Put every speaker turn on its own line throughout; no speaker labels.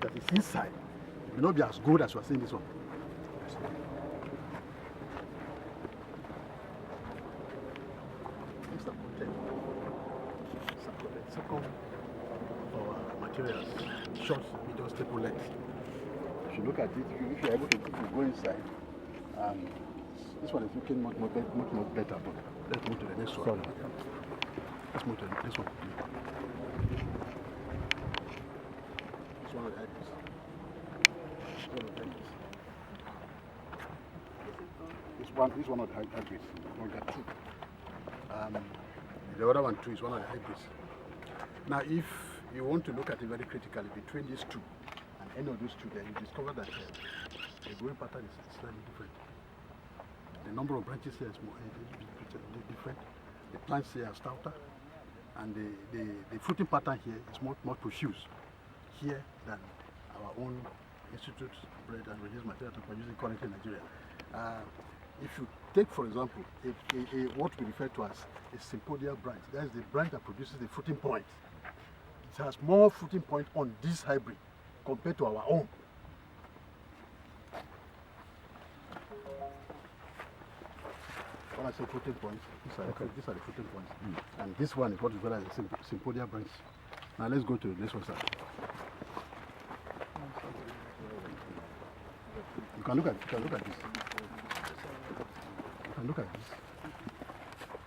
that is inside will not be as good as you are seeing this one. This is the content. Second of our materials, short, medium, staple length. If you look at it, if you're able to go inside, this one is looking much better. But let's move to the next one. Let's move to the next one. This one of the hybrids. This one of the hybrids. We got two. The other one too is one of the hybrids. Now, if you want to look at it very critically between these two and any of those two, then you discover that the growing pattern is slightly different. The number of branches here is different. The plants here are stouter, and the fruiting pattern here is more profuse here than our own Institute Bread and Reduced Material to producing currently in Nigeria. If you take, for example, what we refer to as a sympodial branch, that is the branch that produces the fruiting point. It has more fruiting point on this hybrid compared to our own. When I say fruiting points, these are the fruiting points. And this one is what is called as a sympodial branch. Now let's go to this one side. You can look at this. You can look at this.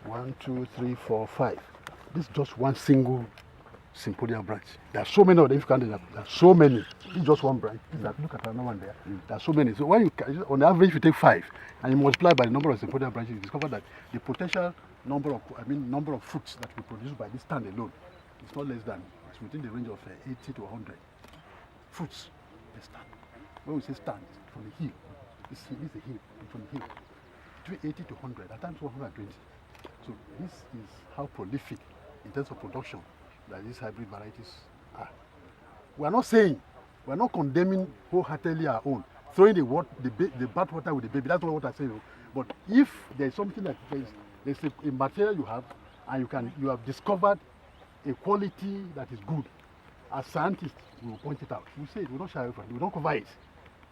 1, 2, 3, 4, 5. This is just one single sympodial branch. There are so many of them. There are so many. This is just one branch. Look at another one there. There are so many. So when you, on average, you take 5 and you multiply by the number of sympodial branches, you discover that the potential number of fruits that we produce by this stand alone is not less than, it's within the range of 80 to 100 fruits per stand. When we say stand, it's from the hill. This is a hill, from the hill. Between 80 to 100, at times 120. So this is how prolific in terms of production that these hybrid varieties are. We are not saying, we are not condemning wholeheartedly our own, throwing the bad water with the baby. That's not what I say. But if there is something that there's a material you have, and you have discovered a quality that is good, as scientists, we will point it out. We say it, we will not shy away from it, we will not cover it.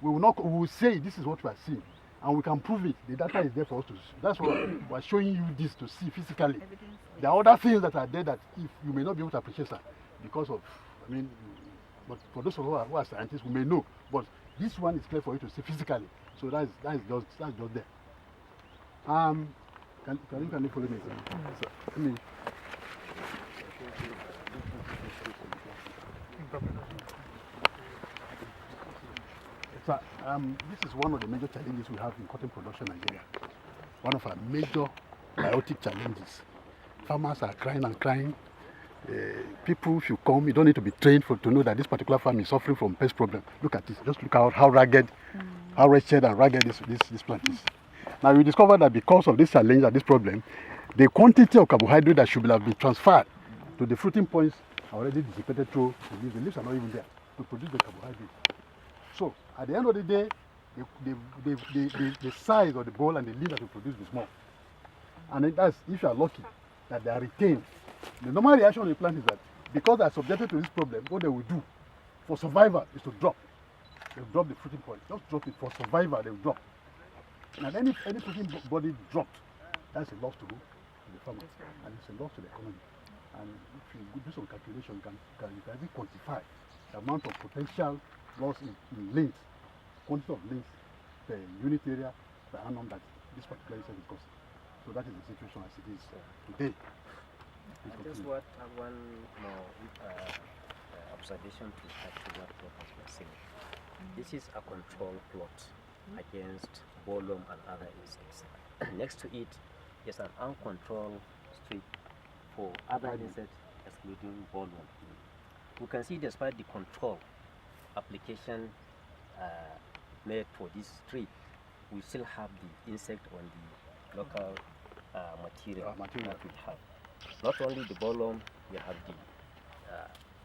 We will say this is what we are seeing, and we can prove it. The data is there for us to see. That's why we are showing you this to see physically. There are other things that are there that if you may not be able to appreciate, sir, because of, but for those of us who are scientists, we may know. But this one is clear for you to see physically. So that's just there. Can you follow me, sir? So, So, this is one of the major challenges we have in cotton production in Nigeria. One of our major biotic challenges. Farmers are crying and crying. People, if you come, you don't need to be trained to know that this particular farm is suffering from pest problem. Look at this. Just look at how ragged, how wretched and ragged this plant is. Now we discovered that because of this challenge and this problem, the quantity of carbohydrate that should have been transferred to the fruiting points are already dissipated through the leaves. The leaves are not even there to produce the carbohydrate. So at the end of the day, the size of the ball and the leaf that we produce is small. And that's if you are lucky that they are retained. The normal reaction of the plant is that because they are subjected to this problem, what they will do for survival is to drop. They will drop the fruiting point. Just drop it for survival, they will drop. And any fruiting body dropped, that's a loss to the farmer. And it's a loss to the economy. And if you do some calculation, you can quantify the amount of potential loss in length, quantity of length per unit area per annum that this particular insect will cost. So that is the situation as it is today.
I just want one more observation to add to what Prof was saying. This is a control plot against bollworm and other insects. Next to it is an uncontrolled strip for other insects excluding bollworm. We can see despite the control application made for this strip, we still have the insect on the local material that we have. Not only the bollworm, we have the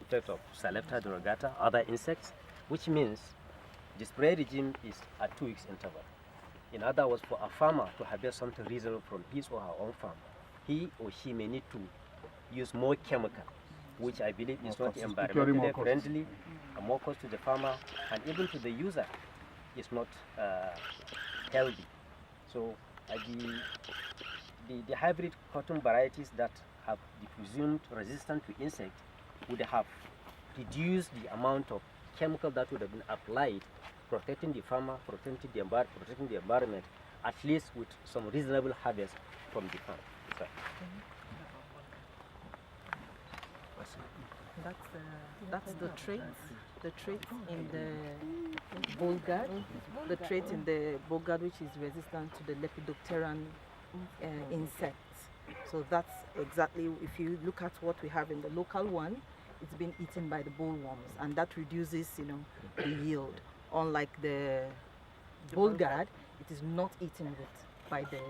effect of Selecta durugata, other insects, which means the spray regime is at 2 weeks interval. In other words, for a farmer to harvest something reasonable from his or her own farm, he or she may need to use more chemical, which I believe is not environmentally friendly more cost to the farmer, and even to the user is not healthy. So the hybrid cotton varieties that have the presumed resistance to insects would have reduced the amount of chemical that would have been applied, protecting the farmer, protecting the environment, at least with some reasonable harvest from the farm. So,
that's the trait in the Bulgard, the trait in the Bulgard which is resistant to the lepidopteran insects. So that's exactly, if you look at what we have in the local one, it's been eaten by the bollworms, and that reduces, you know, the yield. Unlike the Bulgard, it is not eaten by the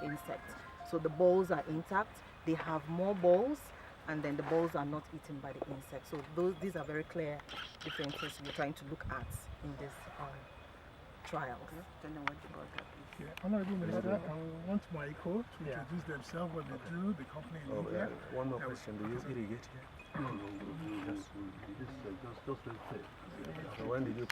insects. So the balls are intact, they have more balls, and then the balls are not eaten by the insects. So these are very clear differences we're trying to look at in this trials. Don't know what the Bulgard is.
Yeah, Honorable Minister, I want MyEco to introduce themselves, what they do, the company in India.
One more question, do you irrigate here?
No, just
So when did you